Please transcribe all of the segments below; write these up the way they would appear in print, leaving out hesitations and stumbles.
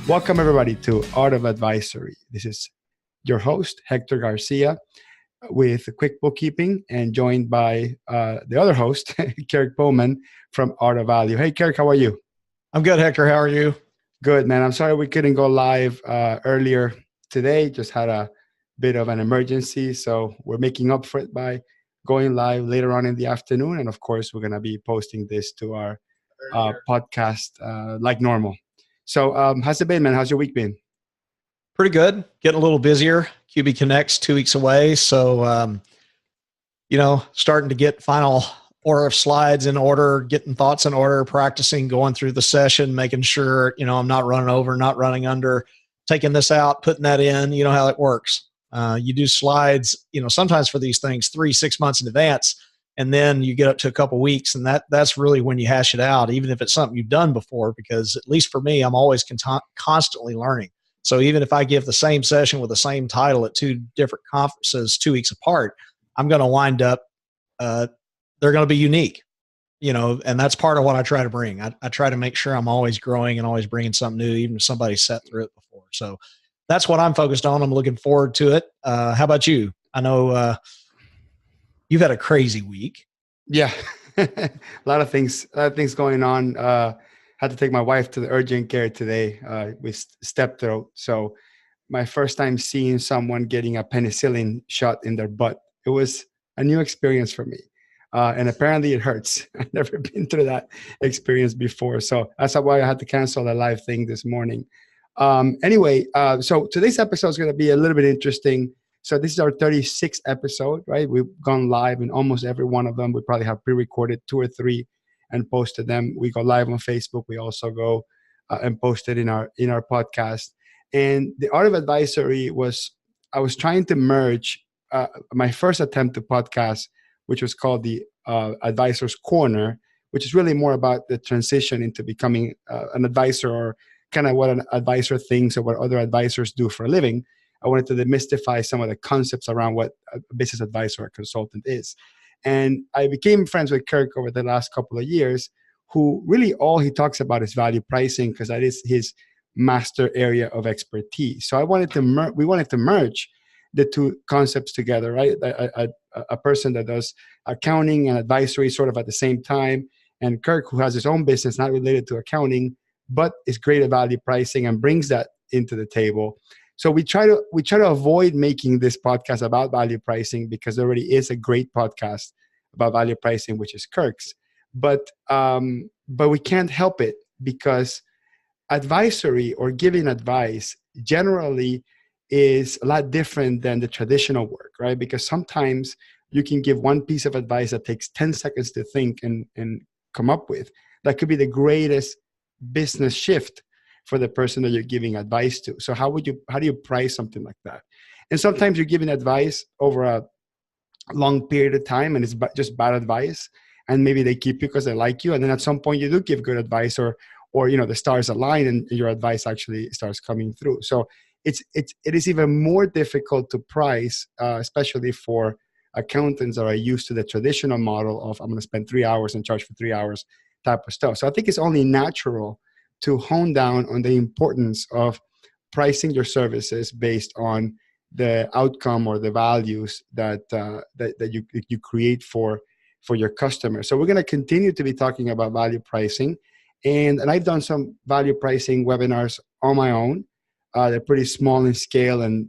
Welcome, everybody, to Art of Advisory. This is your host, Hector Garcia, with Quick Bookkeeping, and joined by the other host, Kirk Bowman from Art of Value. Hey, Kirk, how are you? I'm good, Hector. How are you? Good, man. I'm sorry we couldn't go live earlier today. Just had a bit of an emergency. So we're making up for it by going live later on in the afternoon. And of course, we're going to be posting this to our podcast like normal. So, how's it been, man? How's your week been? Pretty good. Getting a little busier. QB Connect's 2 weeks away. So, starting to get final order of slides in order, getting thoughts in order, practicing, going through the session, making sure, I'm not running over, not running under, taking this out, putting that in. You know how it works. You do slides, sometimes for these things 3-6 months in advance, and then you get up to a couple weeks, and that's really when you hash it out, even if it's something you've done before, because at least for me, I'm always constantly learning. So even if I give the same session with the same title at 2 different conferences 2 weeks apart, I'm going to wind up, they're going to be unique, and that's part of what I try to bring. I try to make sure I'm always growing and always bringing something new, even if somebody's sat through it before. So that's what I'm focused on. I'm looking forward to it. How about you? I know you've had a crazy week. Yeah, a lot of things going on. Had to take my wife to the urgent care today with step throat. So my first time seeing someone getting a penicillin shot in their butt. It was a new experience for me. And apparently it hurts. I've never been through that experience before. So that's why I had to cancel the live thing this morning. Anyway, so today's episode is going to be a little bit interesting. So this is our 36th episode, right? We've gone live in almost every one of them. We probably have pre-recorded 2 or 3 and posted them. We go live on Facebook. We also go and post it in our podcast. And the Art of Advisory I was trying to merge my first attempt to podcast, which was called the Advisor's Corner, which is really more about the transition into becoming an advisor, or kind of what an advisor thinks or what other advisors do for a living. I wanted to demystify some of the concepts around what a business advisor or consultant is. And I became friends with Kirk over the last couple of years, who really all he talks about is value pricing, because that is his master area of expertise. So we wanted to merge the 2 concepts together, right? A person that does accounting and advisory sort of at the same time, and Kirk, who has his own business not related to accounting, but is great at value pricing and brings that into the table. So we try to avoid making this podcast about value pricing, because there already is a great podcast about value pricing, which is Kirk's. But we can't help it, because advisory or giving advice generally is a lot different than the traditional work, right? Because sometimes you can give one piece of advice that takes 10 seconds to think and come up with. That could be the greatest business shift for the person that you're giving advice to. So how do you price something like that? And sometimes you're giving advice over a long period of time, and it's just bad advice, and maybe they keep you because they like you, and then at some point you do give good advice, or the stars align and your advice actually starts coming through. So it is even more difficult to price, especially for accountants that are used to the traditional model of, I'm going to spend 3 hours and charge for 3 hours type of stuff. So I think it's only natural to hone down on the importance of pricing your services based on the outcome or the values that you create for your customers. So we're going to continue to be talking about value pricing, and I've done some value pricing webinars on my own. They're pretty small in scale, and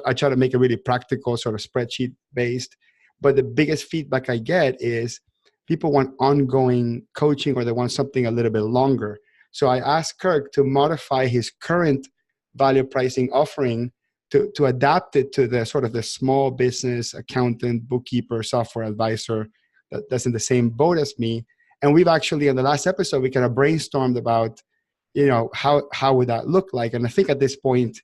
I try to make it really practical, sort of spreadsheet based. But the biggest feedback I get is people want ongoing coaching, or they want something a little bit longer. So I asked Kirk to modify his current value pricing offering to adapt it to the sort of the small business accountant, bookkeeper, software advisor that's in the same boat as me. And we've actually, in the last episode, we kind of brainstormed about, how would that look like? And I think at this point,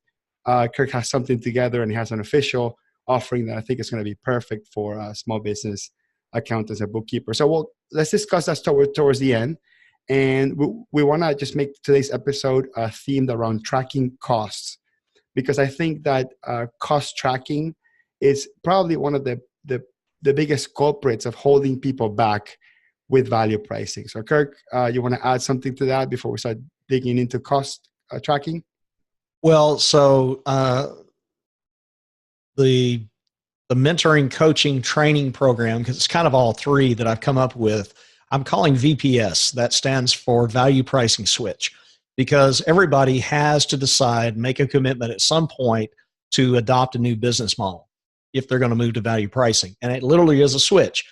Kirk has something together, and he has an official offering that I think is going to be perfect for small business accountants and bookkeepers. So let's discuss that towards the end. And we want to just make today's episode themed around tracking costs, because I think that cost tracking is probably one of the biggest culprits of holding people back with value pricing. So Kirk, you want to add something to that before we start digging into cost tracking? Well, so the mentoring, coaching, training program, because it's kind of all three that I've come up with, I'm calling VPS. That stands for Value Pricing Switch, because everybody has to decide, make a commitment at some point to adopt a new business model if they're going to move to value pricing. And it literally is a switch.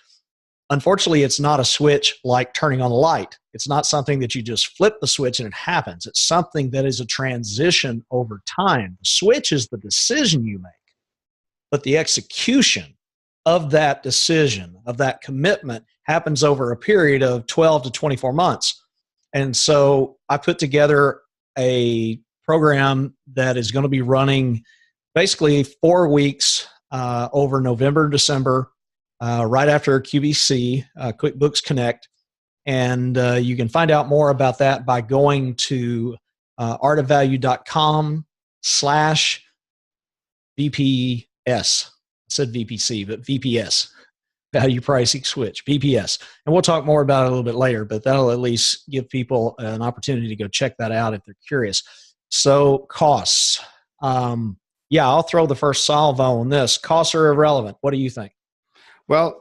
Unfortunately, it's not a switch like turning on the light. It's not something that you just flip the switch and it happens. It's something that is a transition over time. The switch is the decision you make, but the execution of that decision, of that commitment, happens over a period of 12 to 24 months. And so I put together a program that is going to be running basically 4 weeks over November, December, right after QBC, QuickBooks Connect. And you can find out more about that by going to artofvalue.com/VPS. I said VPC, but VPS, Value Pricing Switch, VPS. And we'll talk more about it a little bit later, but that'll at least give people an opportunity to go check that out if they're curious. So costs. Yeah, I'll throw the first salvo on this. Costs are irrelevant. What do you think? Well,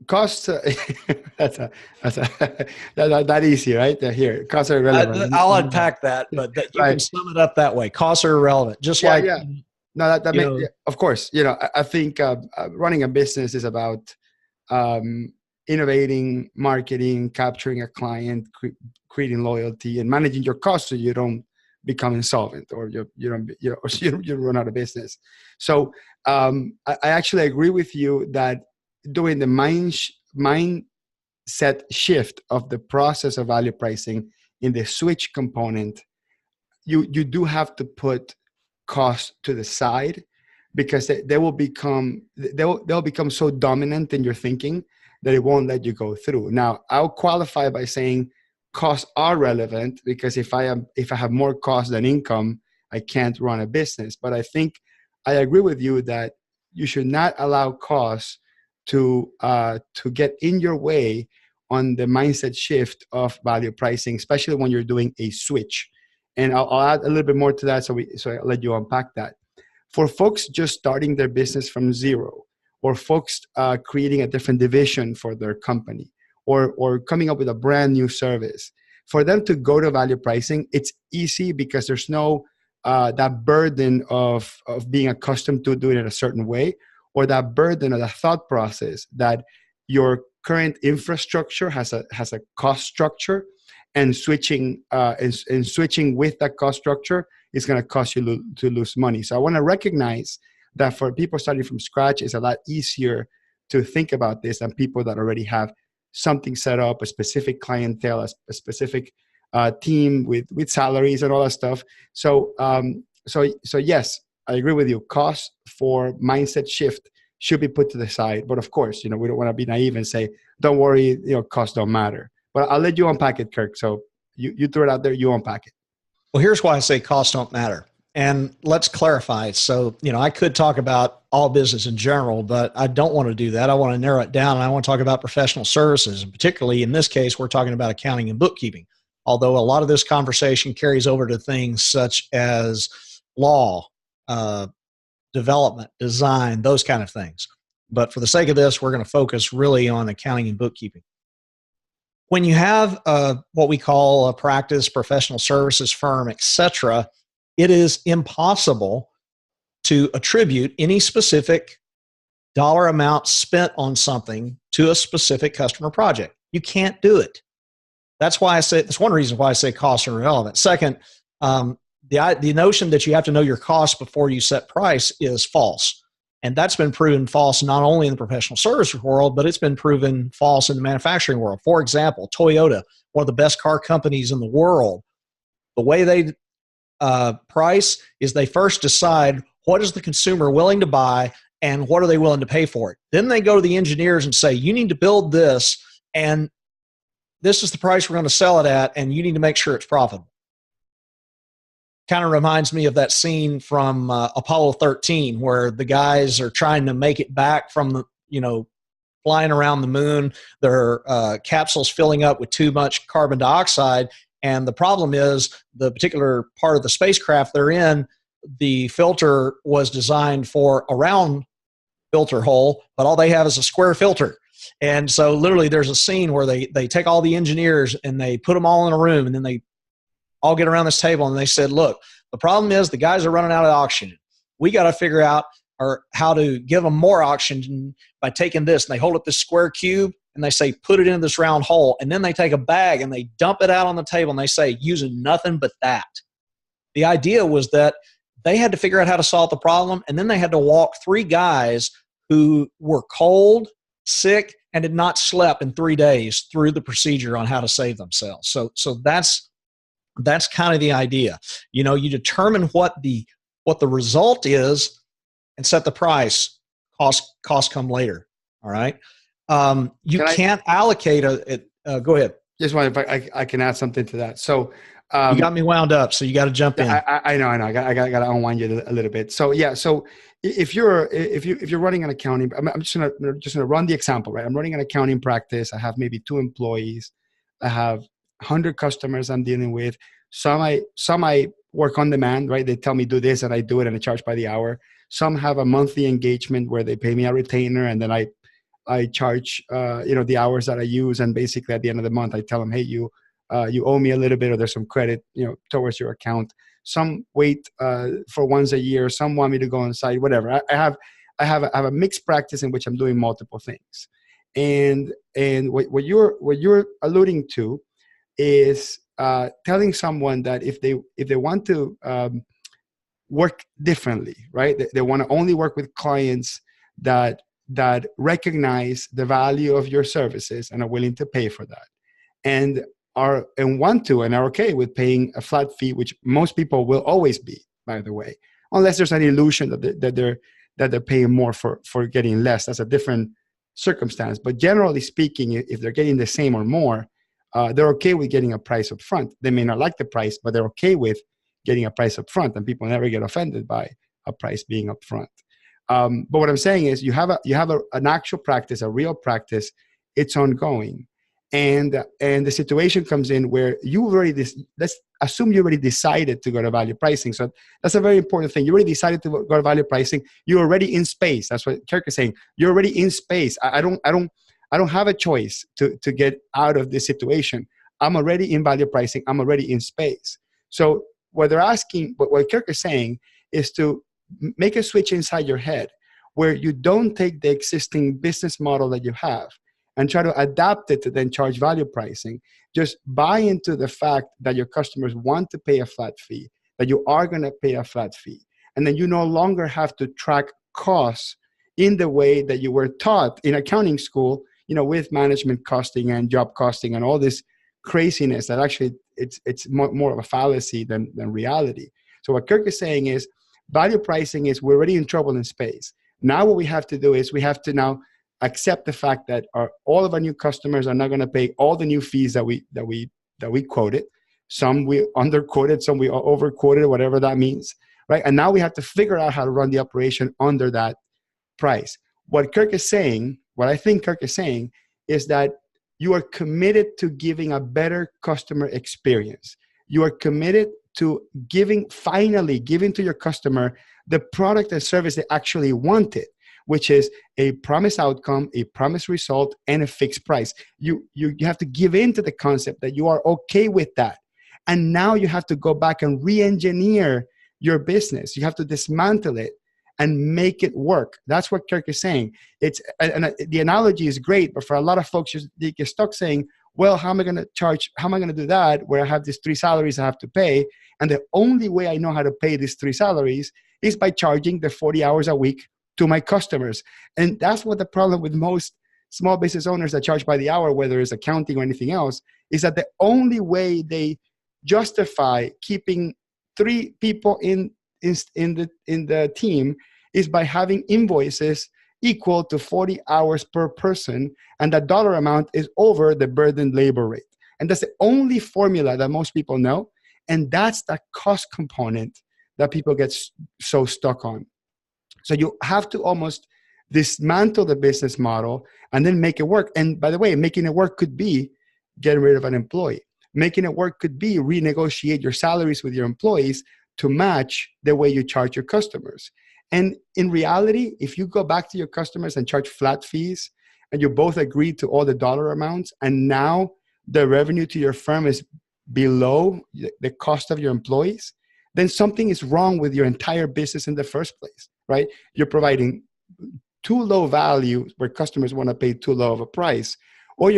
costs, that's that easy, right? Here, costs are irrelevant. I'll unpack that, but that you can sum it up that way. Costs are irrelevant. Just like, no, that makes, of course, I think running a business is about innovating, marketing, capturing a client, creating loyalty, and managing your costs so you don't become insolvent or you run out of business. So I actually agree with you that doing the mindset shift of the process of value pricing in the switch component, you do have to put costs to the side, because they'll become so dominant in your thinking that it won't let you go through. Now, I'll qualify by saying costs are relevant, because if I have more costs than income, I can't run a business. But I think I agree with you that you should not allow costs to get in your way on the mindset shift of value pricing, especially when you're doing a switch. And I'll add a little bit more to that, so I'll let you unpack that. For folks just starting their business from zero, or folks creating a different division for their company, or coming up with a brand new service, for them to go to value pricing, it's easy because there's no that burden of being accustomed to doing it a certain way, or that burden of the thought process that your current infrastructure has a cost structure, and switching with that cost structure is going to cost you to lose money. So I want to recognize that for people starting from scratch, it's a lot easier to think about this than people that already have something set up, a specific clientele, a specific team with salaries and all that stuff. So yes, I agree with you. Costs for mindset shift should be put to the side. But of course, we don't want to be naive and say, don't worry, costs don't matter. But I'll let you unpack it, Kirk. So you throw it out there, you unpack it. Well, here's why I say costs don't matter. And let's clarify. So, I could talk about all business in general, but I don't want to do that. I want to narrow it down, and I want to talk about professional services. And particularly in this case, we're talking about accounting and bookkeeping. Although a lot of this conversation carries over to things such as law, development, design, those kind of things. But for the sake of this, we're going to focus really on accounting and bookkeeping. When you have what we call a practice, professional services firm, etc., it is impossible to attribute any specific dollar amount spent on something to a specific customer project. You can't do it. That's why I say, that's one reason why I say costs are irrelevant. Second, the notion that you have to know your costs before you set price is false. And that's been proven false not only in the professional services world, but it's been proven false in the manufacturing world. For example, Toyota, one of the best car companies in the world, the way they price is they first decide what is the consumer willing to buy and what are they willing to pay for it. Then they go to the engineers and say, you need to build this, and this is the price we're going to sell it at, and you need to make sure it's profitable. Kind of reminds me of that scene from Apollo 13, where the guys are trying to make it back from the, flying around the moon. Their capsule's filling up with too much carbon dioxide. And the problem is the particular part of the spacecraft they're in the filter was designed for a round filter hole, but all they have is a square filter. And so literally there's a scene where they take all the engineers and they put them all in a room, and then they all get around this table and they said, look, the problem is the guys are running out of oxygen. We got to figure out how to give them more oxygen by taking this. And they hold up this square cube and they say, put it in this round hole. And then they take a bag and they dump it out on the table and they say, using nothing but that. The idea was that they had to figure out how to solve the problem. And then they had to walk 3 guys who were cold, sick, and had not slept in 3 days through the procedure on how to save themselves. So that's kind of the idea. You know, you determine what the result is and set the price. Costs come later. All right. You can't allocate go ahead. Just wonder if I can add something to that. So you got me wound up, so you got to jump in. I know. I got to unwind you a little bit. So yeah. So if you're running an accounting, I'm just gonna run the example, right? I'm running an accounting practice. I have maybe 2 employees. I have 100 customers I'm dealing with. Some I work on demand, right? They tell me do this and I do it and I charge by the hour. Some have a monthly engagement where they pay me a retainer and then I charge the hours that I use, and basically at the end of the month I tell them, hey, you owe me a little bit, or there's some credit towards your account. Some wait for once a year. Some want me to go on site, whatever. I have a mixed practice in which I'm doing multiple things. And what you're alluding to is telling someone that if they want to work differently, right? They want to only work with clients that recognize the value of your services and are willing to pay for that, and are okay with paying a flat fee, which most people will always be, by the way, unless there's an illusion that they're paying more for getting less. That's a different circumstance. But generally speaking, if they're getting the same or more, they're okay with getting a price up front. They may not like the price, but they're okay with getting a price up front, and people never get offended by a price being up front. But what I'm saying is you have an actual practice, a real practice. It's ongoing. And the situation comes in where let's assume you already decided to go to value pricing. So that's a very important thing. You already decided to go to value pricing. You're already in space. That's what Kirk is saying. You're already in space. I don't have a choice to get out of this situation. I'm already in value pricing. I'm already in space. So what they're asking, what Kirk is saying is to make a switch inside your head where you don't take the existing business model that you have and try to adapt it to then charge value pricing. Just buy into the fact that your customers want to pay a flat fee, that you are going to pay a flat fee. And then you no longer have to track costs in the way that you were taught in accounting school, with management costing and job costing and all this craziness that actually it's more of a fallacy than reality. So what Kirk is saying is value pricing is we're already in trouble in space. Now what we have to do is we have to now accept the fact that all of our new customers are not going to pay all the new fees that we quoted. Some we underquoted, some we overquoted, whatever that means, right? And now we have to figure out how to run the operation under that price. What I think Kirk is saying is that you are committed to giving a better customer experience. You are committed to finally giving to your customer the product and service they actually wanted, which is a promised outcome, a promised result, and a fixed price. You have to give in to the concept that you are okay with that. And now you have to go back and re-engineer your business. You have to dismantle it and make it work. That's what Kirk is saying. The analogy is great, but for a lot of folks, they get stuck saying, well, how am I going to charge? How am I going to do that where I have these 3 salaries I have to pay? And the only way I know how to pay these 3 salaries is by charging the 40 hours a week to my customers. And that's what the problem with most small business owners that charge by the hour, whether it's accounting or anything else, is that the only way they justify keeping 3 people in the team is by having invoices equal to 40 hours per person, and that dollar amount is over the burdened labor rate. And that's the only formula that most people know, and that's the cost component that people get so stuck on. So you have to almost dismantle the business model and then make it work. And by the way, making it work could be getting rid of an employee. Making it work could be renegotiate your salaries with your employees to match the way you charge your customers. And in reality, if you go back to your customers and charge flat fees, and you both agree to all the dollar amounts, and now the revenue to your firm is below the cost of your employees, then something is wrong with your entire business in the first place, right? You're providing too low value where customers want to pay too low of a price, or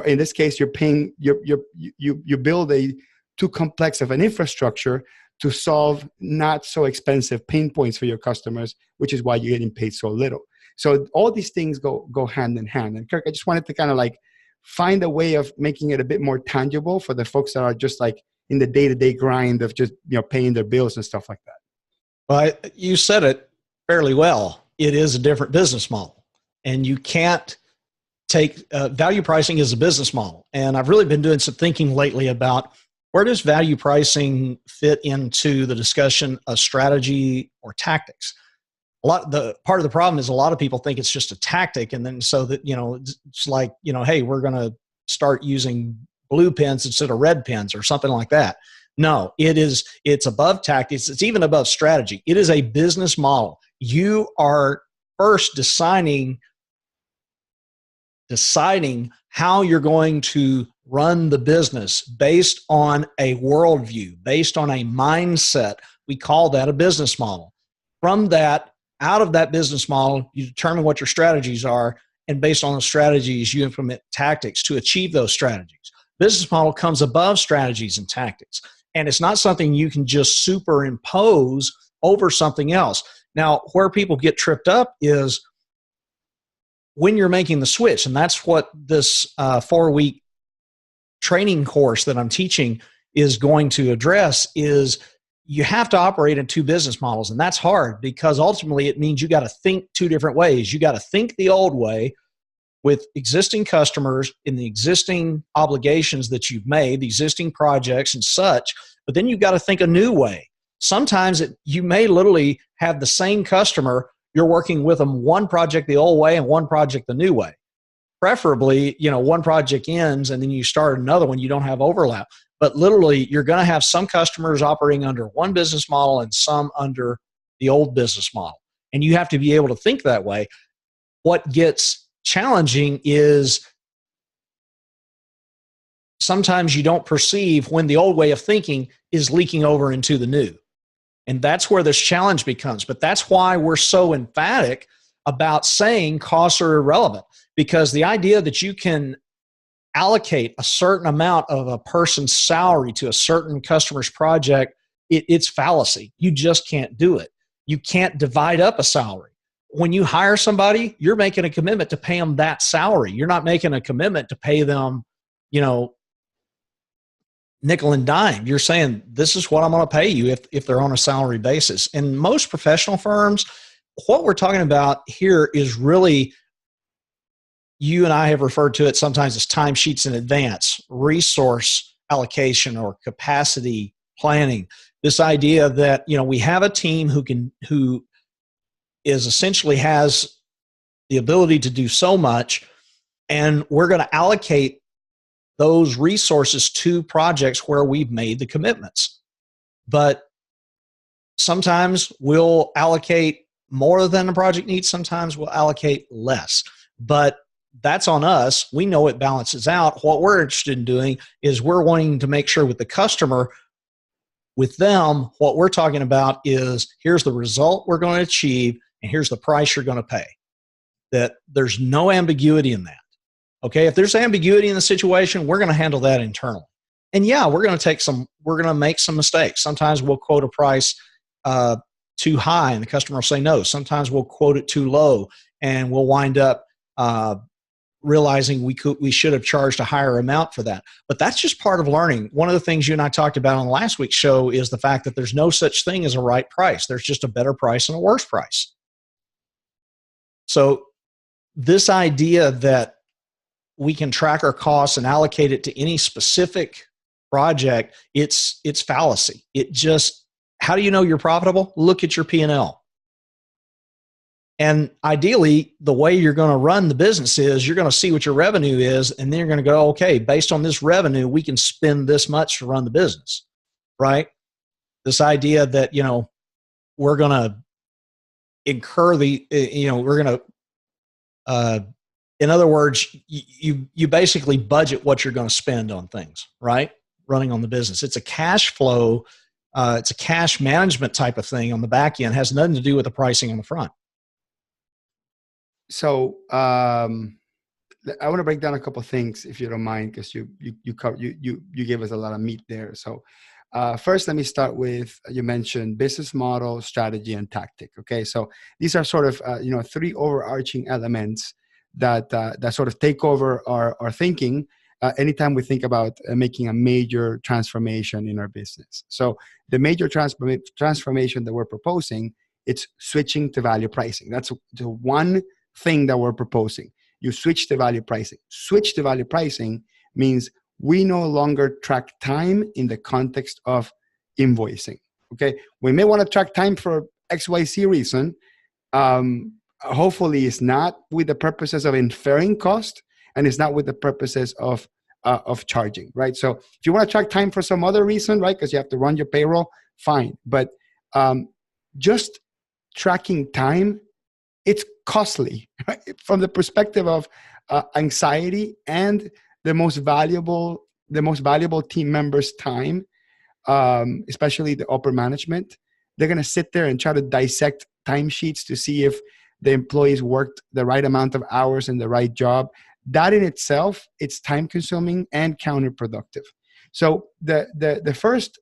in this case, you're paying, you build a too complex of an infrastructure to solve not so expensive pain points for your customers, which is why you're getting paid so little. So all these things go hand in hand. And Kirk, I just wanted to kind of like find a way of making it a bit more tangible for the folks that are just like in the day-to-day grind of just, paying their bills and stuff like that. Well, you said it fairly well. It is a different business model, and you can't take value pricing as a business model. And I've really been doing some thinking lately about where does value pricing fit into the discussion of strategy or tactics. The part of the problem is a lot of people think it's just a tactic, and then so that it's like hey, we're going to start using blue pens instead of red pens or something like that. No, it's above tactics. It's even above strategy. It is a business model. You are first deciding how you're going to run the business based on a worldview, based on a mindset. We call that a business model. From that, out of that business model, you determine what your strategies are, and based on the strategies, you implement tactics to achieve those strategies. Business model comes above strategies and tactics, and it's not something you can just superimpose over something else. Now, where people get tripped up is when you're making the switch, and that's what this 4-week training course that I'm teaching is going to address, is you have to operate in two business models. And that's hard because ultimately it means you got to think two different ways. You got to think the old way with existing customers in the existing obligations that you've made, the existing projects and such, but then you've got to think a new way. Sometimes you may literally have the same customer, you're working with them one project the old way and one project the new way. Preferably, one project ends and then you start another one, you don't have overlap. But literally, you're going to have some customers operating under one business model and some under the old business model. And you have to be able to think that way. What gets challenging is sometimes you don't perceive when the old way of thinking is leaking over into the new. And that's where this challenge becomes. But that's why we're so emphatic about saying costs are irrelevant, because the idea that you can allocate a certain amount of a person's salary to a certain customer's project, it's fallacy. You just can't do it. You can't divide up a salary. When you hire somebody, you're making a commitment to pay them that salary. You're not making a commitment to pay them, nickel and dime. You're saying, this is what I'm going to pay you if they're on a salary basis. In most professional firms, what we're talking about here is really, you and I have referred to it sometimes as timesheets in advance, resource allocation or capacity planning. This idea that, we have a team who is essentially has the ability to do so much, and we're going to allocate those resources to projects where we've made the commitments. But sometimes we'll allocate more than the project needs. Sometimes we'll allocate less. But that's on us. We know it balances out. What we're interested in doing is we're wanting to make sure with the customer, with them, what we're talking about is here's the result we're going to achieve and here's the price you're going to pay. That there's no ambiguity in that. Okay, if there's ambiguity in the situation, we're going to handle that internally. And yeah, we're going to make some mistakes. Sometimes we'll quote a price too high and the customer will say no. Sometimes we'll quote it too low and we'll wind up realizing we should have charged a higher amount for that. But that's just part of learning. One of the things you and I talked about on last week's show is the fact that there's no such thing as a right price. There's just a better price and a worse price. So this idea that we can track our costs and allocate it to any specific project, it's fallacy. How do you know you're profitable? Look at your P&L. And ideally, the way you're going to run the business is you're going to see what your revenue is, and then you're going to go, okay, based on this revenue, we can spend this much to run the business, right? this idea that, we're going to incur we're going to, in other words, you basically budget what you're going to spend on things, right? Running on the business. It's a cash flow. It's a cash management type of thing on the back end. It has nothing to do with the pricing on the front. So I want to break down a couple of things, if you don't mind, because you gave us a lot of meat there. So first, let me start with, you mentioned business model, strategy, and tactic. Okay, so these are sort of three overarching elements that sort of take over our thinking anytime we think about making a major transformation in our business. So the major transformation that we're proposing, it's switching to value pricing. That's the one thing that we're proposing. You switch to value pricing. Switch to value pricing means we no longer track time in the context of invoicing. Okay, we may want to track time for XYZ reason. Hopefully, it's not with the purposes of inferring cost, and it's not with the purposes of charging, right? So if you want to track time for some other reason, right, because you have to run your payroll, fine. But just tracking time, it's costly, right? From the perspective of anxiety and the most valuable team members' time, especially the upper management. They're going to sit there and try to dissect timesheets to see if the employees worked the right amount of hours in the right job. That in itself, it's time consuming and counterproductive. So the first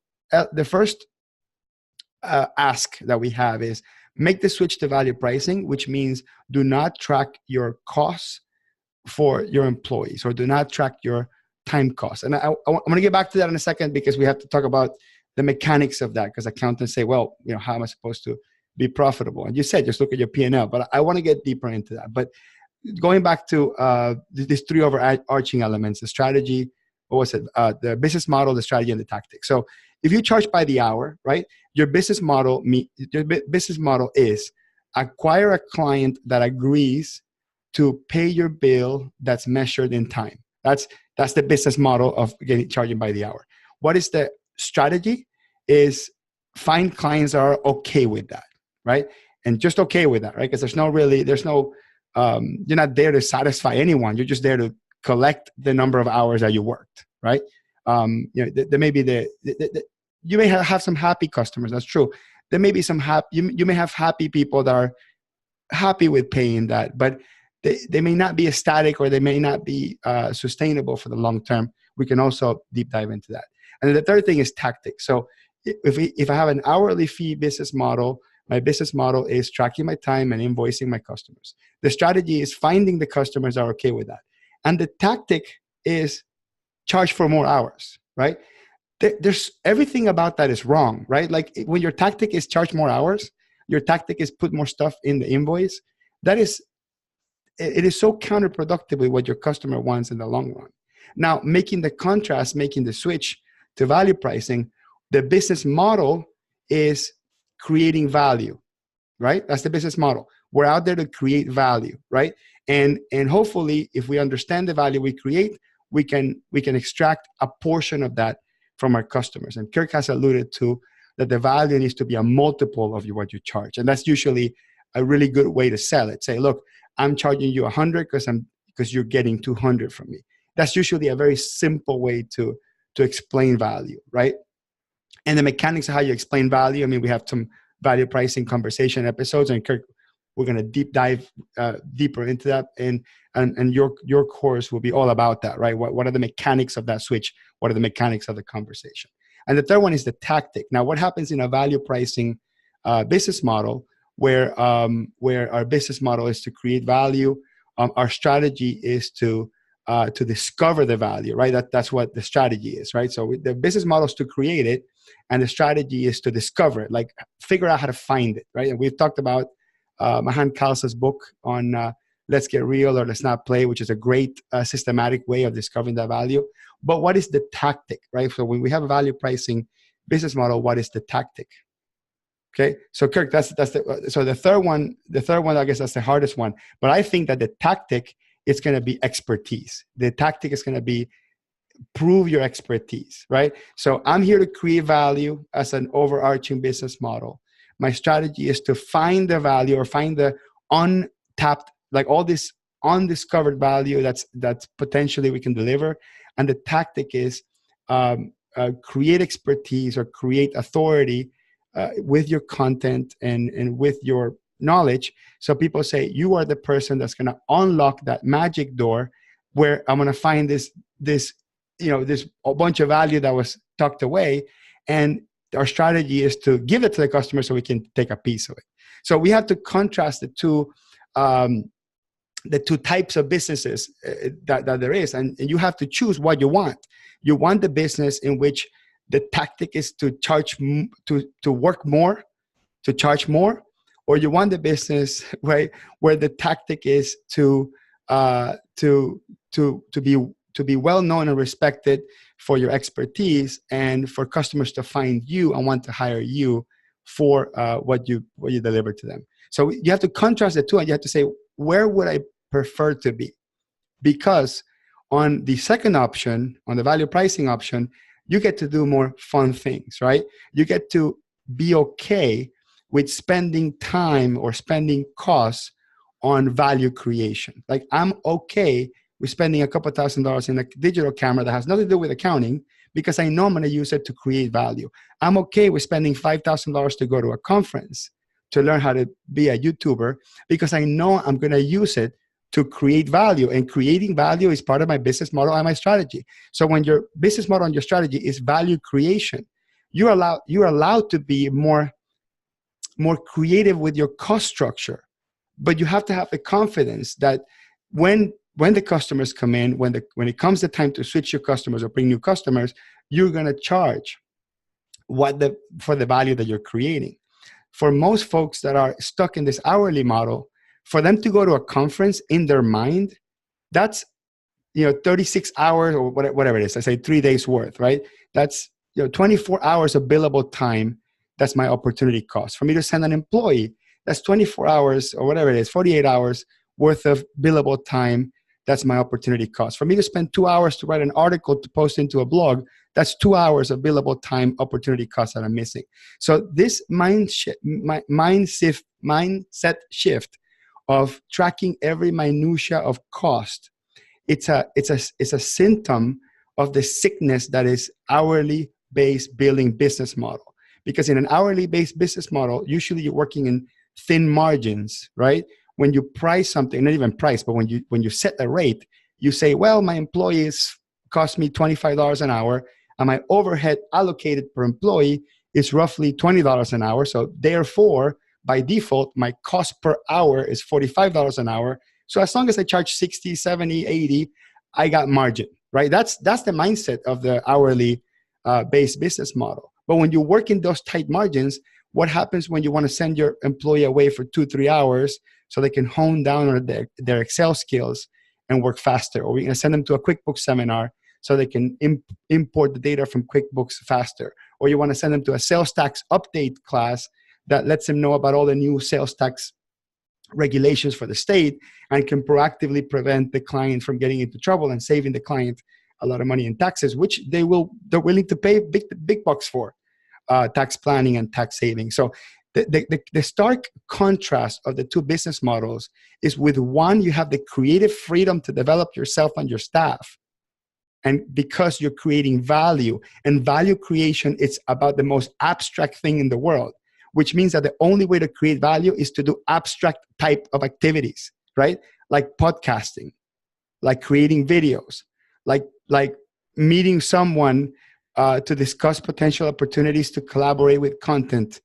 ask that we have is make the switch to value pricing, which means do not track your costs for your employees, or do not track your time costs. And I'm going to get back to that in a second, because we have to talk about the mechanics of that, because accountants say, well, how am I supposed to be profitable? And you said, just look at your P&L, but I want to get deeper into that. But going back to these three overarching elements, the strategy, the business model, the strategy, and the tactic. So if you charge by the hour, right, your business model is acquire a client that agrees to pay your bill that's measured in time. That's the business model of charging by the hour. What is the strategy? Is find clients that are okay with that, right? And just okay with that, right? Because you're not there to satisfy anyone. You're just there to collect the number of hours that you worked, right? There may be you may have some happy customers. That's true. There may be some you may have happy people that are happy with paying that, but they may not be ecstatic, or they may not be sustainable for the long term. We can also deep dive into that. And then the third thing is tactics. So if I have an hourly fee business model, my business model is tracking my time and invoicing my customers. The strategy is finding the customers that are okay with that. And the tactic is charge for more hours, right? There's everything about that is wrong, right? Like when your tactic is charge more hours, your tactic is put more stuff in the invoice. It is so counterproductive with what your customer wants in the long run. Now, making the switch to value pricing, the business model is creating value, right? That's the business model. We're out there to create value, right? And hopefully, if we understand the value we create, we can extract a portion of that from our customers. And Kirk has alluded to that the value needs to be a multiple of what you charge. And that's usually a really good way to sell it. Say, look, I'm charging you 100 because you're getting 200 from me. That's usually a very simple way to explain value, right? And the mechanics of how you explain value, I mean, we have some value pricing conversation episodes, and Kirk, we're going to deep dive deeper into that. And your course will be all about that, right? What are the mechanics of that switch? What are the mechanics of the conversation? And the third one is the tactic. Now, what happens in a value pricing business model where our business model is to create value? Our strategy is to discover the value, right? That's what the strategy is, right? So the business model is to create it, and the strategy is to discover it, like figure out how to find it, right? And we've talked about Mahan Khalsa's book on Let's Get Real or Let's Not Play, which is a great systematic way of discovering that value. But what is the tactic, right? So when we have a value pricing business model, what is the tactic? Okay, so Kirk, so the third one, I guess that's the hardest one. But I think that the tactic is going to be expertise. The tactic is going to be prove your expertise, right? So I'm here to create value as an overarching business model. My strategy is to find the value or find the untapped, like all this undiscovered value that's potentially we can deliver. And the tactic is create expertise or create authority with your content and with your knowledge. So people say, you are the person that's going to unlock that magic door where I'm going to find this a bunch of value that was tucked away. And our strategy is to give it to the customer so we can take a piece of it. So we have to contrast the two types of businesses that there is. And you have to choose what you want. You want the business in which the tactic is to charge, to work more, to charge more, or you want the business, right, where the tactic is to be well known and respected for your expertise, and for customers to find you and want to hire you for what you deliver to them. So you have to contrast the two, and you have to say, where would I prefer to be? Because on the second option, on the value pricing option, you get to do more fun things, right? You get to be okay with spending time or spending costs on value creation. Like, I'm okay with spending a couple $1,000s in a digital camera that has nothing to do with accounting, because I know I'm going to use it to create value. I'm okay with spending $5,000 to go to a conference to learn how to be a YouTuber, because I know I'm going to use it to create value, and creating value is part of my business model and my strategy. So when your business model and your strategy is value creation, you're allowed to be more creative with your cost structure. But you have to have the confidence that when the customers come in, when it comes the time to switch your customers or bring new customers, you're going to charge for the value that you're creating. For most folks that are stuck in this hourly model, for them to go to a conference in their mind, that's 36 hours or whatever it is. I say 3 days worth, right? That's 24 hours of billable time. That's my opportunity cost. For me to send an employee, that's 24 hours or whatever it is, 48 hours worth of billable time. That's my opportunity cost. For me to spend 2 hours to write an article to post into a blog, that's 2 hours of billable time opportunity cost that I'm missing. So this mindset shift of tracking every minutia of cost, it's a symptom of the sickness that is hourly based billing business model. Because in an hourly based business model, usually you're working in thin margins, right? When you price something, not even price, but when you set a rate, you say, well, my employees cost me $25 an hour, and my overhead allocated per employee is roughly $20 an hour. So therefore, by default, my cost per hour is $45 an hour. So as long as I charge 60, 70, 80, I got margin, right? That's the mindset of the hourly based business model. But when you work in those tight margins, what happens when you want to send your employee away for 2-3 hours so they can hone down on their Excel skills and work faster? Or we're going to send them to a QuickBooks seminar so they can import the data from QuickBooks faster. Or you want to send them to a sales tax update class that lets them know about all the new sales tax regulations for the state and can proactively prevent the client from getting into trouble and saving the client a lot of money in taxes, which they're willing to pay big bucks for, tax planning and tax saving. So the stark contrast of the two business models is, with one, you have the creative freedom to develop yourself and your staff. And because you're creating value, and value creation, it's about the most abstract thing in the world, which means that the only way to create value is to do abstract type of activities, right? Like podcasting, like creating videos, like meeting someone to discuss potential opportunities to collaborate with content.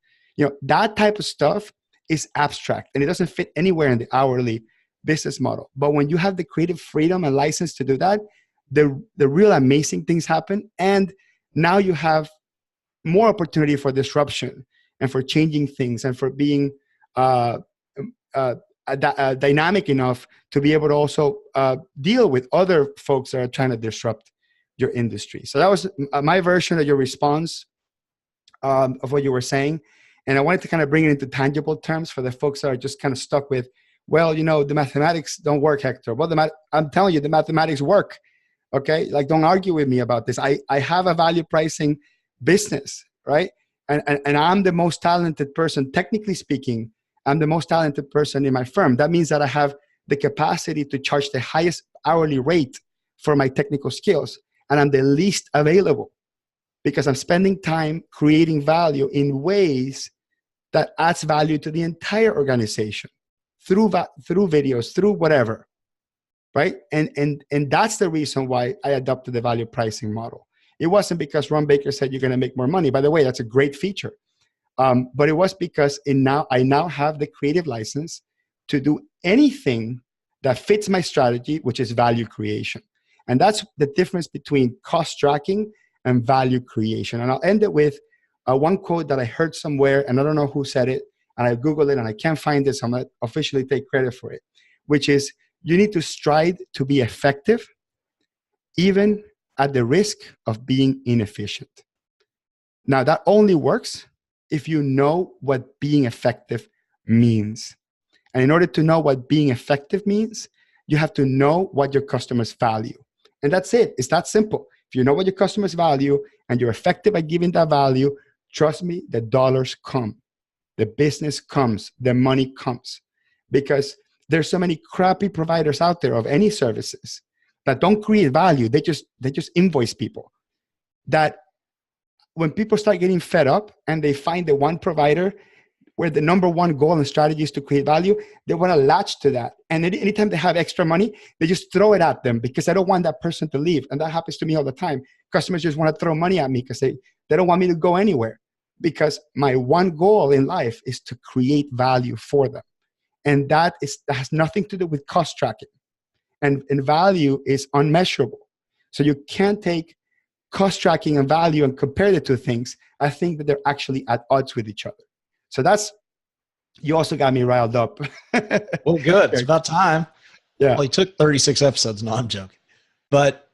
That type of stuff is abstract, and it doesn't fit anywhere in the hourly business model. But when you have the creative freedom and license to do that, the real amazing things happen. And now you have more opportunity for disruption and for changing things and for being dynamic enough to be able to also deal with other folks that are trying to disrupt your industry. So that was my version of your response of what you were saying. And I wanted to kind of bring it into tangible terms for the folks that are just kind of stuck with, well, the mathematics don't work, Hector. Well, I'm telling you, the mathematics work. Okay. Like, don't argue with me about this. I have a value pricing business, right? And I'm the most talented person, technically speaking, I'm the most talented person in my firm. That means that I have the capacity to charge the highest hourly rate for my technical skills. And I'm the least available because I'm spending time creating value in ways that adds value to the entire organization through videos, through whatever, right? And that's the reason why I adopted the value pricing model. It wasn't because Ron Baker said you're going to make more money. By the way, that's a great feature. But it was because I now have the creative license to do anything that fits my strategy, which is value creation. And that's the difference between cost tracking and value creation. And I'll end it with one quote that I heard somewhere, and I don't know who said it, and I Googled it, and I can't find it, so I'm not officially take credit for it, which is, you need to strive to be effective, even at the risk of being inefficient. Now, that only works if you know what being effective means. And in order to know what being effective means, you have to know what your customers value. And that's it. It's that simple. If you know what your customers value and you're effective at giving that value, trust me, the dollars come. The business comes. The money comes. Because there's so many crappy providers out there of any services that don't create value. They just invoice people. That when people start getting fed up and they find the one provider where the number one goal and strategy is to create value, they want to latch to that. And anytime they have extra money, they just throw it at them because I don't want that person to leave. And that happens to me all the time. Customers just want to throw money at me because they don't want me to go anywhere. Because my one goal in life is to create value for them. And that has nothing to do with cost tracking. And value is unmeasurable. So you can't take cost tracking and value and compare the two things. I think that they're actually at odds with each other. So you also got me riled up. Well, good. It's about time. Yeah. Well, he took 36 episodes. No, I'm joking. But,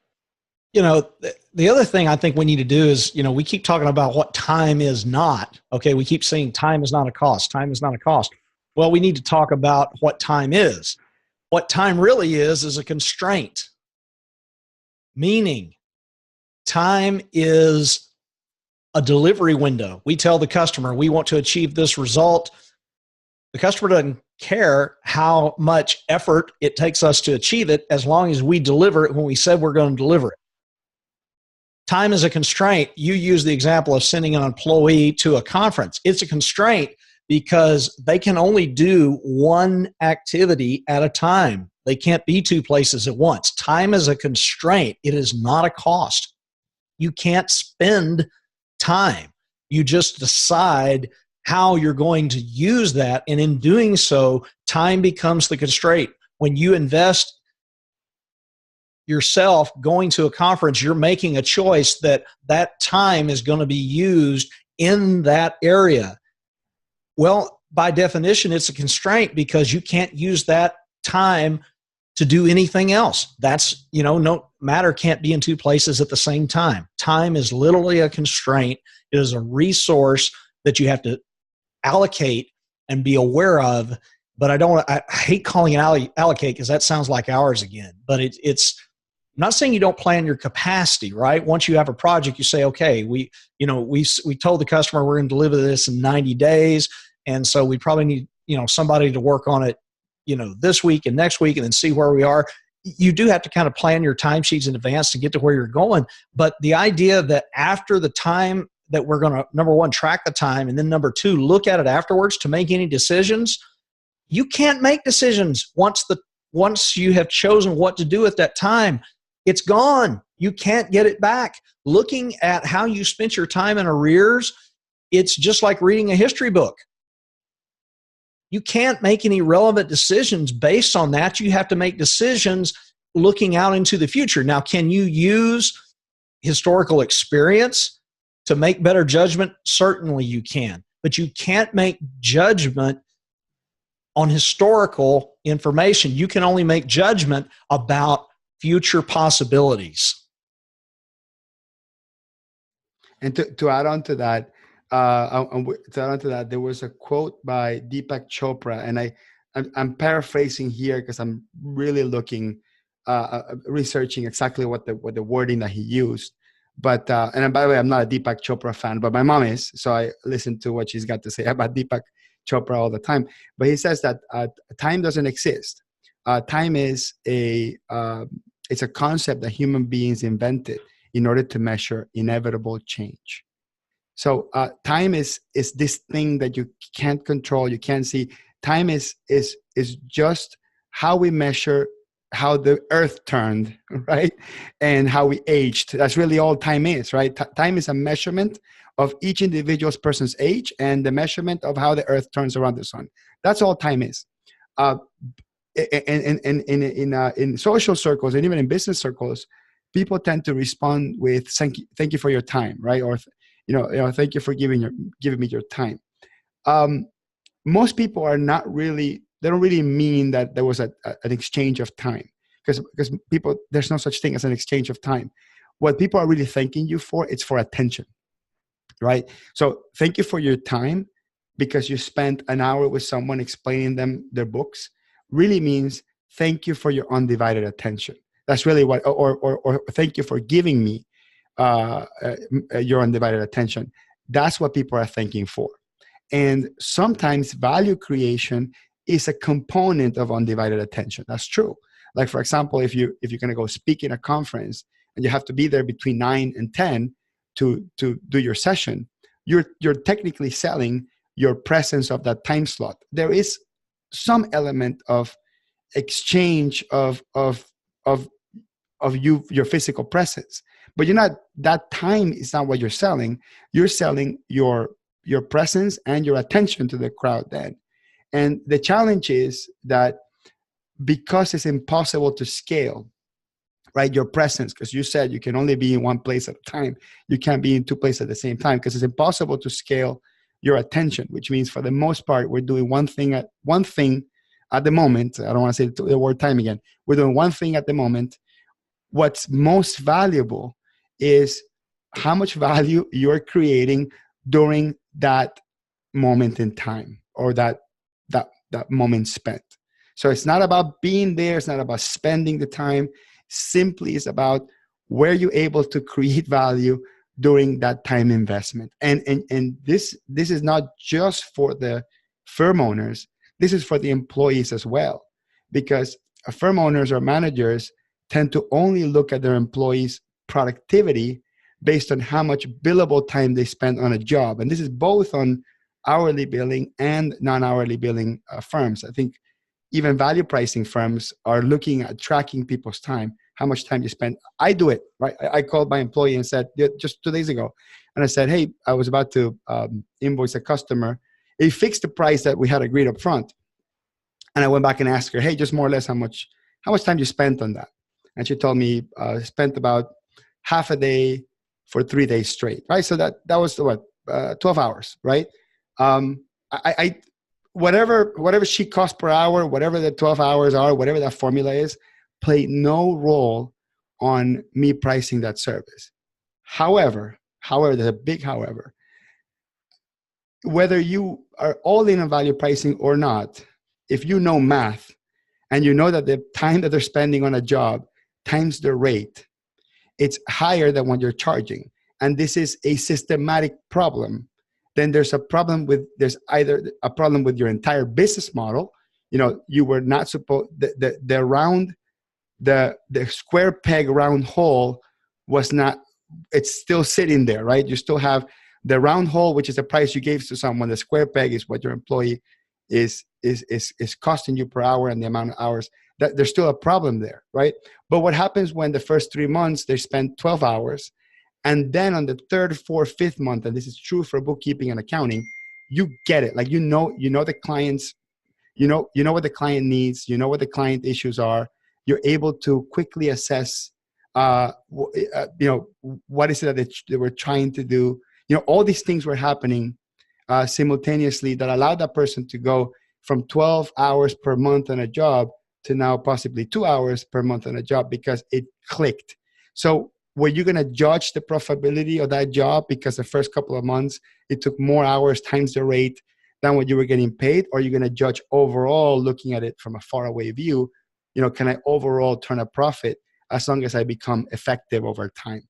the other thing I think we need to do is, we keep talking about what time is not. Okay. We keep saying time is not a cost. Time is not a cost. Well, we need to talk about what time is. What time really is a constraint. Meaning, time is a delivery window. We tell the customer we want to achieve this result. The customer doesn't care how much effort it takes us to achieve it as long as we deliver it when we said we're going to deliver it. Time is a constraint. You use the example of sending an employee to a conference. It's a constraint because they can only do one activity at a time. They can't be two places at once. Time is a constraint. It is not a cost. You can't spend time. You just decide how you're going to use that. And in doing so, time becomes the constraint. When you invest yourself going to a conference, you're making a choice that time is going to be used in that area. Well, by definition, it's a constraint because you can't use that time to do anything else. That's, no matter can't be in two places at the same time. Time is literally a constraint. It is a resource that you have to allocate and be aware of. But I hate calling it allocate because that sounds like ours again. But it's I'm not saying you don't plan your capacity, right? Once you have a project, you say, okay, we told the customer we're going to deliver this in 90 days. And so we probably need, somebody to work on it, this week and next week and then see where we are. You do have to kind of plan your timesheets in advance to get to where you're going. But the idea that after the time that we're going to, number one, track the time, and then number two, look at it afterwards to make any decisions, you can't make decisions once you have chosen what to do at that time. It's gone. You can't get it back. Looking at how you spent your time in arrears, it's just like reading a history book. You can't make any relevant decisions based on that. You have to make decisions looking out into the future. Now, can you use historical experience to make better judgment? Certainly you can. But you can't make judgment on historical information. You can only make judgment about future possibilities. And to add on to that, there was a quote by Deepak Chopra, and I'm paraphrasing here because I'm really looking researching exactly what the wording that he used. But and by the way, I'm not a Deepak Chopra fan, but my mom is, so I listen to what she's got to say about Deepak Chopra all the time. But he says that time doesn't exist. Time is it's a concept that human beings invented in order to measure inevitable change. So time is this thing that you can't control, you can't see. Time is just how we measure how the earth turned, right? And how we aged. That's really all time is, right? Time is a measurement of each individual person's age and the measurement of how the earth turns around the sun. That's all time is. In social circles and even in business circles, people tend to respond with thank you for your time, right? Or thank you for giving me your time. Most people are not really, they don't really mean that there was an exchange of time, because people, there's no such thing as an exchange of time. What people are really thanking you for, it's for attention, right? So thank you for your time, because you spent an hour with someone explaining them their books, really means thank you for your undivided attention. That's really what, or thank you for giving me your undivided attention. That's what people are thanking for. And sometimes value creation is a component of undivided attention. That's true. Like, for example, if you're going to go speak in a conference and you have to be there between 9 and 10 to do your session, you're technically selling your presence of that time slot. There is some element of exchange of your physical presence, but you're not, that time is not what you're selling. You're selling your presence and your attention to the crowd then. And the challenge is that because it's impossible to scale, right, your presence, because you said you can only be in one place at a time. You can't be in two places at the same time, because it's impossible to scale your attention, which means for the most part, we're doing one thing at the moment. I don't want to say the word time again. We're doing one thing at the moment. What's most valuable is how much value you're creating during that moment in time, or that moment spent. So it's not about being there. It's not about spending the time. Simply it's about where you're able to create value during that time investment. And this is not just for the firm owners. This is for the employees as well, because firm owners or managers tend to only look at their employees' productivity based on how much billable time they spend on a job. And this is both on hourly billing and non-hourly billing firms. I think even value pricing firms are looking at tracking people's time, how much time you spend. I do it, right? I called my employee and said, just 2 days ago, and I said, hey, I was about to invoice a customer. He fixed the price that we had agreed up front. And I went back and asked her, hey, just more or less how much time you spent on that? And she told me spent about half a day for 3 days straight, right? So that was 12 hours, right? Whatever she costs per hour, whatever the 12 hours are, whatever that formula is, play no role on me pricing that service. However, there's a big however. Whether you are all in on value pricing or not, if you know math and you know that the time that they're spending on a job times the rate, it's higher than what you're charging. And this is a systematic problem. Then there's either a problem with your entire business model. You were not supposed, the square peg round hole was not, it's still sitting there, right? You still have the round hole, which is the price you gave to someone. The square peg is what your employee is costing you per hour, and the amount of hours. That there's still a problem there, right? But what happens when the first 3 months they spend 12 hours, and then on the third, fourth, fifth month, and this is true for bookkeeping and accounting, you get it. Like you know the clients, you know what the client needs, you know what the client issues are. You're able to quickly assess, what is it that they were trying to do. All these things were happening simultaneously that allowed that person to go from 12 hours per month on a job to now possibly 2 hours per month on a job, because it clicked. So were you going to judge the profitability of that job because the first couple of months it took more hours times the rate than what you were getting paid? Or are you going to judge overall, looking at it from a faraway view, can I overall turn a profit as long as I become effective over time?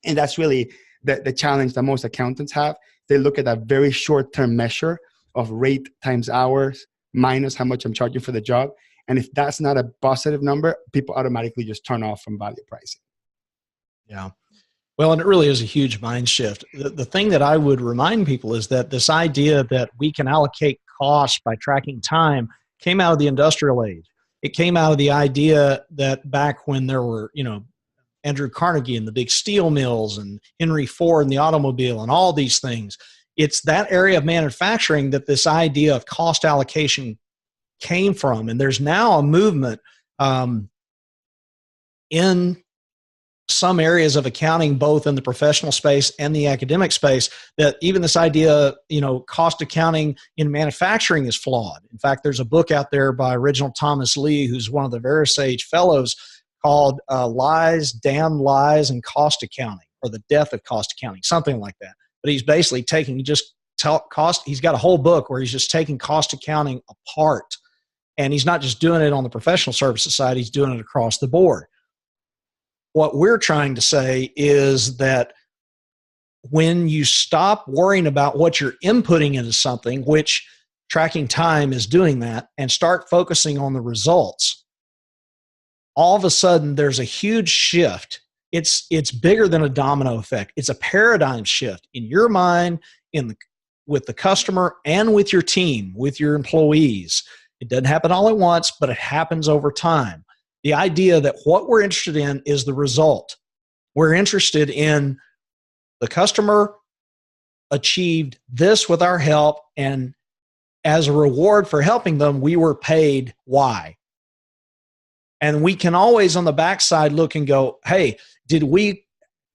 And that's really the challenge that most accountants have. They look at a very short-term measure of rate times hours minus how much I'm charging for the job. And if that's not a positive number, people automatically just turn off from value pricing. Yeah. Well, and it really is a huge mind shift. The thing that I would remind people is that this idea that we can allocate costs by tracking time came out of the industrial age. It came out of the idea that back when there were, Andrew Carnegie and the big steel mills and Henry Ford and the automobile and all these things. It's that area of manufacturing that this idea of cost allocation came from. And there's now a movement in some areas of accounting, both in the professional space and the academic space, that even this idea, cost accounting in manufacturing is flawed. In fact, there's a book out there by Reginald Thomas Lee, who's one of the VeraSage fellows, called Lies, Damn Lies, and Cost Accounting, or the Death of Cost Accounting, something like that. But he's basically taking he's got a whole book where he's just taking cost accounting apart. And he's not just doing it on the professional services side, he's doing it across the board. What we're trying to say is that when you stop worrying about what you're inputting into something, which tracking time is doing that, and start focusing on the results, all of a sudden there's a huge shift. It's bigger than a domino effect. It's a paradigm shift in your mind, with the customer, and with your team, with your employees. It doesn't happen all at once, but it happens over time. The idea that what we're interested in is the result. We're interested in the customer achieved this with our help, and as a reward for helping them, we were paid Y. And we can always on the backside look and go, hey, did we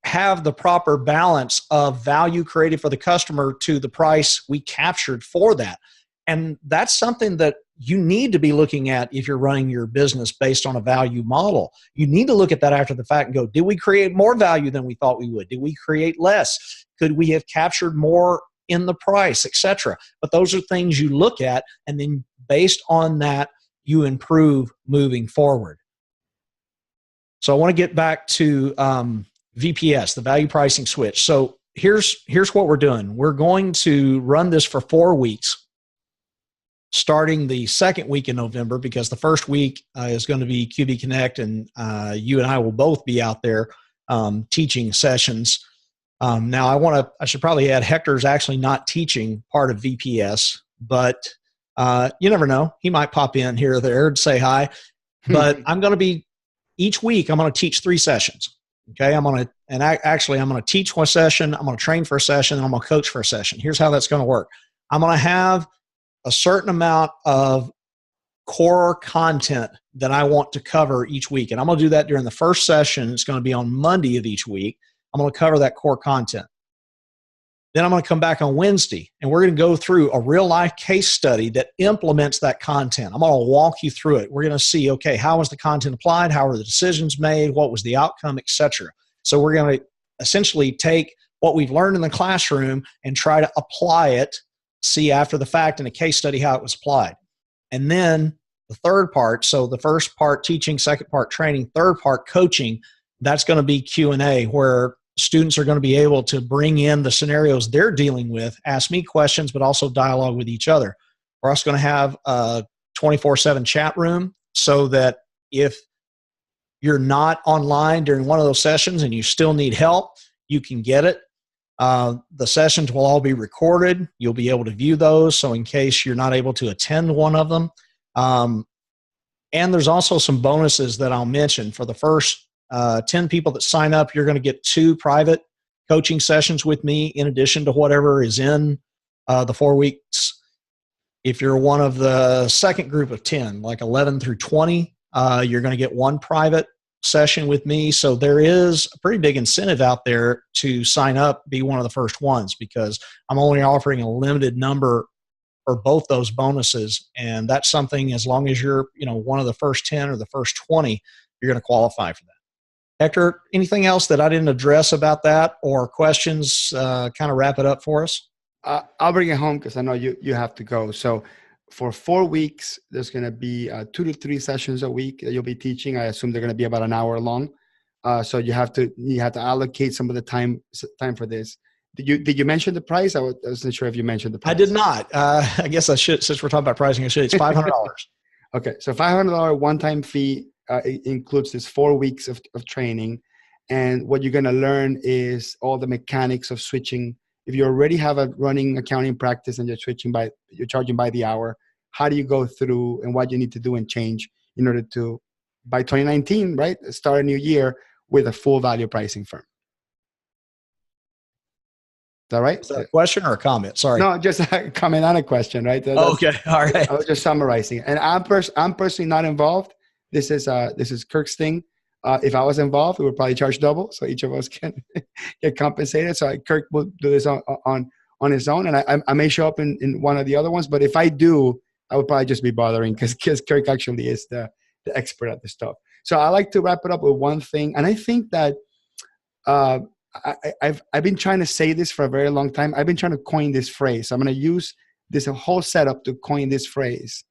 have the proper balance of value created for the customer to the price we captured for that? And that's something that you need to be looking at if you're running your business based on a value model. You need to look at that after the fact and go, did we create more value than we thought we would? Did we create less? Could we have captured more in the price, etc.? But those are things you look at, and then based on that, you improve moving forward. So I want to get back to VPS, the value pricing switch. So here's what we're doing. We're going to run this for 4 weeks, starting the second week in November, because the first week is going to be QB Connect, and you and I will both be out there teaching sessions. Now, I should probably add, Hector's actually not teaching part of VPS, but you never know. He might pop in here or there and say hi. But I'm going to be, each week, I'm going to teach 3 sessions. Okay, I'm going to teach one session, I'm going to train for a session, and I'm going to coach for a session. Here's how that's going to work. I'm going to have a certain amount of core content that I want to cover each week. And I'm going to do that during the first session. It's going to be on Monday of each week. I'm going to cover that core content. Then I'm going to come back on Wednesday, and we're going to go through a real-life case study that implements that content. I'm going to walk you through it. We're going to see, okay, how was the content applied? How were the decisions made? What was the outcome, etc. So we're going to essentially take what we've learned in the classroom and try to apply it, see after the fact in a case study how it was applied. And then the third part, so the first part teaching, second part training, third part coaching, that's going to be Q&A, where students are going to be able to bring in the scenarios they're dealing with, ask me questions, but also dialogue with each other. We're also going to have a 24/7 chat room, so that if you're not online during one of those sessions and you still need help, you can get it. The sessions will all be recorded. You'll be able to view those, so in case you're not able to attend one of them. And there's also some bonuses that I'll mention. For the first 10 people that sign up, you're going to get 2 private coaching sessions with me in addition to whatever is in the 4 weeks. If you're one of the second group of 10, like 11 through 20, you're going to get 1 private session with me. So there is a pretty big incentive out there to sign up, be one of the first ones, because I'm only offering a limited number for both those bonuses. And that's something, as long as you're one of the first 10 or the first 20, you're going to qualify for that. Hector, anything else that I didn't address about that, or questions, kind of wrap it up for us? I'll bring it home because I know you have to go. So for 4 weeks, there's going to be 2 to 3 sessions a week that you'll be teaching. I assume they're going to be about an hour long. So you have to allocate some of the time for this. Did you mention the price? I wasn't sure if you mentioned the price. I did not. I guess I should, since we're talking about pricing, I should. It's $500. Okay, so $500 one-time fee includes this 4 weeks of training, and what you're going to learn is all the mechanics of switching. If you already have a running accounting practice and you're charging by the hour, how do you go through and what you need to do and change in order to, by 2019, right, start a new year with a full value pricing firm. Is that right? Is that a question or a comment? Sorry. No, just a comment on a question, right? Okay, all right. I was just summarizing. And I'm personally not involved. This is Kirk's thing. If I was involved, we would probably charge double, so each of us can get compensated. So Kirk will do this on his own, and I may show up in one of the other ones. But if I do, I would probably just be bothering because Kirk actually is the expert at this stuff. So I like to wrap it up with one thing, and I think that I've been trying to say this for a very long time. I've been trying to coin this phrase. I'm going to use this whole setup to coin this phrase,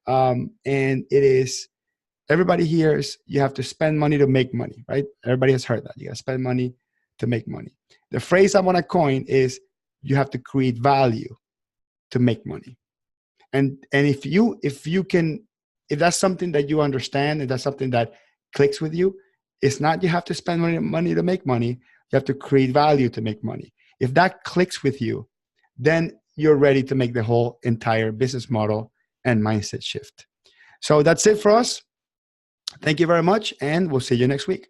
and it is. Everybody hears you have to spend money to make money, right? Everybody has heard that. You got to spend money to make money. The phrase I want to coin is you have to create value to make money. And if that's something that you understand, and that's something that clicks with you, it's not you have to spend money to make money. You have to create value to make money. If that clicks with you, then you're ready to make the whole entire business model and mindset shift. So that's it for us. Thank you very much, and we'll see you next week.